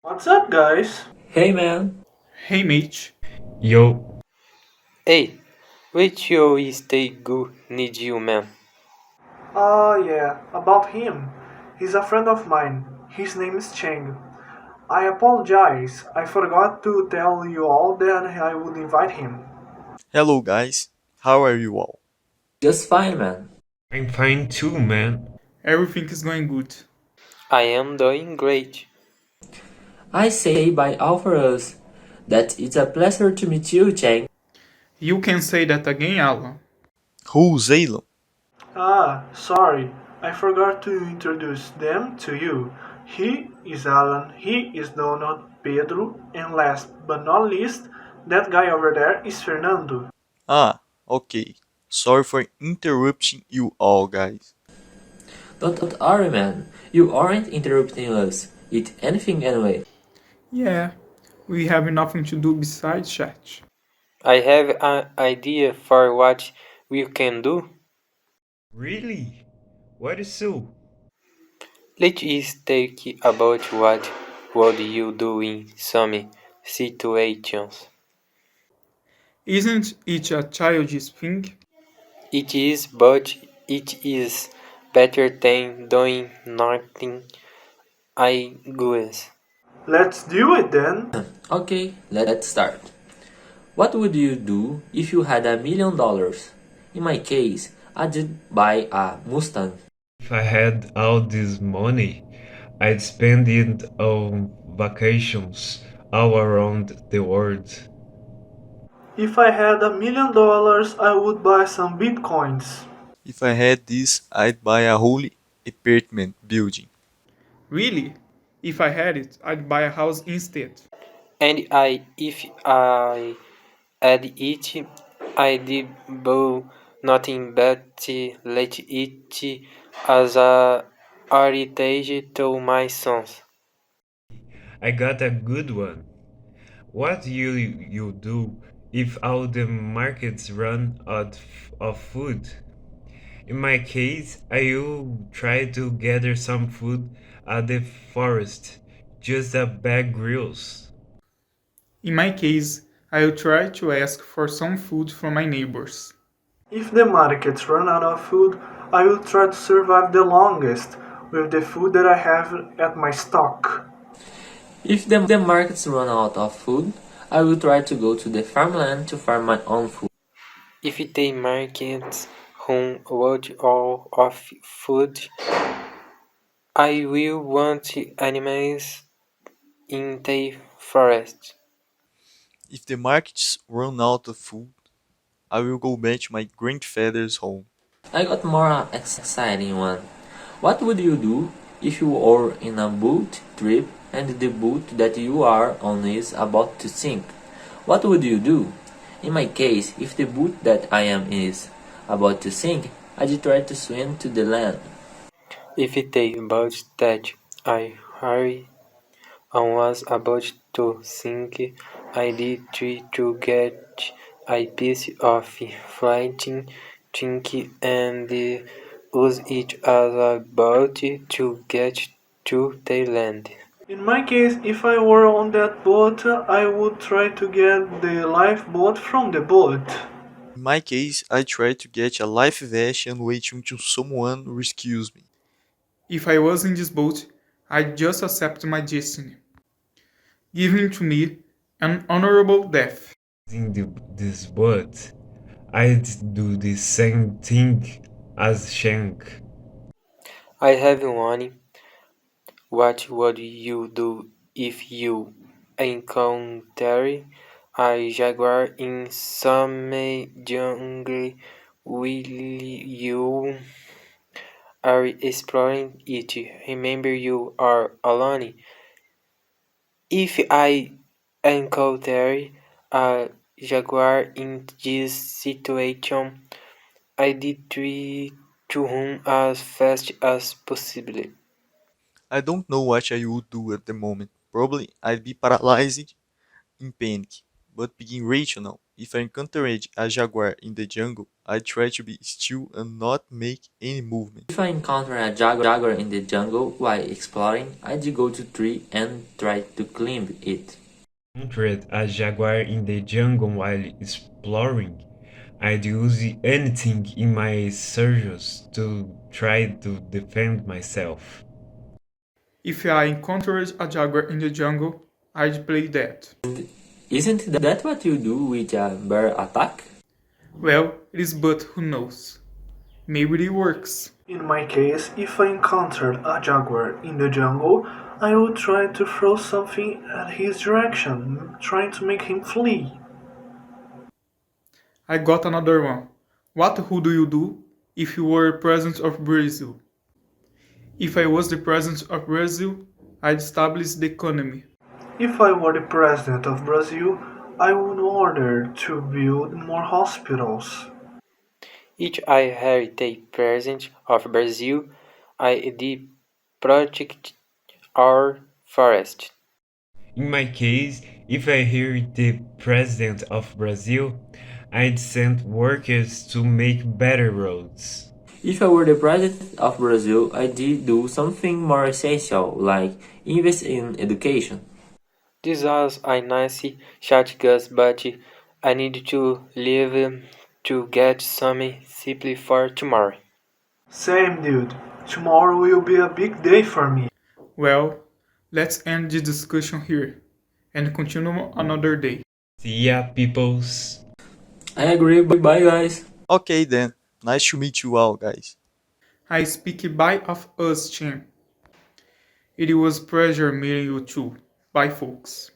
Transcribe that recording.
What's up, guys? Hey man, Hey Mitch, Yo, Hey, which you stay good need you, man? Yeah, about him. He's a friend of mine. His name is Cheng. I apologize. I forgot to tell you all that I would invite him. Hello guys, how are you all? just fine man. I'm fine too, man. everything is going good. I am doing great. I say by all for us that it's a pleasure to meet you, Chang. You can say that again, Alan. Who's Alan? Sorry. I forgot to introduce them to you. He is Alan, he is Donald, Pedro, and last but not least, that guy over there is Fernando. Okay. Sorry for interrupting you all guys. Don't worry man, you aren't interrupting us. Eat anything anyway. Yeah, we have nothing to do besides chat. I have an idea for what we can do. Really? What is so? Let's think about what would you do in some situations. Isn't it a childish thing? It is, but it is better than doing nothing, I guess. Let's do it then. Okay, let's start. What would you do if you had $1 million? In my case, I'd buy a Mustang. If I had all this money, I'd spend it on vacations all around the world. If I had $1 million, I would buy some bitcoins. If I had this, I'd buy a whole apartment building. Really? If I had it, I'd buy a house instead. And if I had it, I did bow nothing but let it as a heritage to my sons. I got a good one. What you do if all the markets run out of food? In my case, I will try to gather some food at the forest, just a bag grills. In my case, I'll try to ask for some food from my neighbors. If the markets run out of food, I will try to survive the longest with the food that I have at my stock. If the markets run out of food, I will try to go to the farmland to farm my own food. If the markets run out of food, I will want animals in the forest. If the markets run out of food, I will go back to my grandfather's home. I got more exciting one. What would you do if you were in a boat trip and the boat that you are on is about to sink? What would you do? In my case, if the boat that I am is about to sink, I'd try to swim to the land. If the boat that I hurried on was about to sink, I did try to get a piece of floating drink and use it as a boat to get to the land. In my case, if I were on that boat, I would try to get the lifeboat from the boat. In my case, I try to get a life vest and wait until someone rescues me. If I was in this boat, I'd just accept my destiny, giving to me an honorable death. This boat, I'd do the same thing as Shank. I have one. What would you do if you encounter a jaguar in some jungle while you are exploring it? Remember you are alone. If I encounter a jaguar in this situation, I did try to run as fast as possible. I don't know what I would do at the moment. Probably I'd be paralyzed in panic, but being rational if I encounter a jaguar in the jungle, I try to be still and not make any movement. If I encounter a jaguar in the jungle while exploring, I'd go to tree and try to climb it. Encountered a jaguar in the jungle while exploring, I'd use anything in my surges to try to defend myself. If I encountered a jaguar in the jungle, I'd play that. Isn't that what you do with a bear attack? Well, it is, but who knows? Maybe it works. In my case, if I encountered a jaguar in the jungle, I would try to throw something at his direction, trying to make him flee. I got another one. What would you do if you were president of Brazil? If I was the president of Brazil, I'd establish the economy. If I were the president of Brazil, I would order to build more hospitals. If I were the president of Brazil, I'd protect our forest. In my case, if I hear the president of Brazil, I'd send workers to make better roads. If I were the president of Brazil, I'd do something more essential, like invest in education. This was a nice chat, Gus, but I need to leave to get some sleep for tomorrow. Same, dude. Tomorrow will be a big day for me. Well, let's end the discussion here and continue another day. See ya, peoples. I agree, bye guys. Okay then, nice to meet you all, guys. I speak bye of us, Chin. It was pleasure meeting you too. Bye, folks.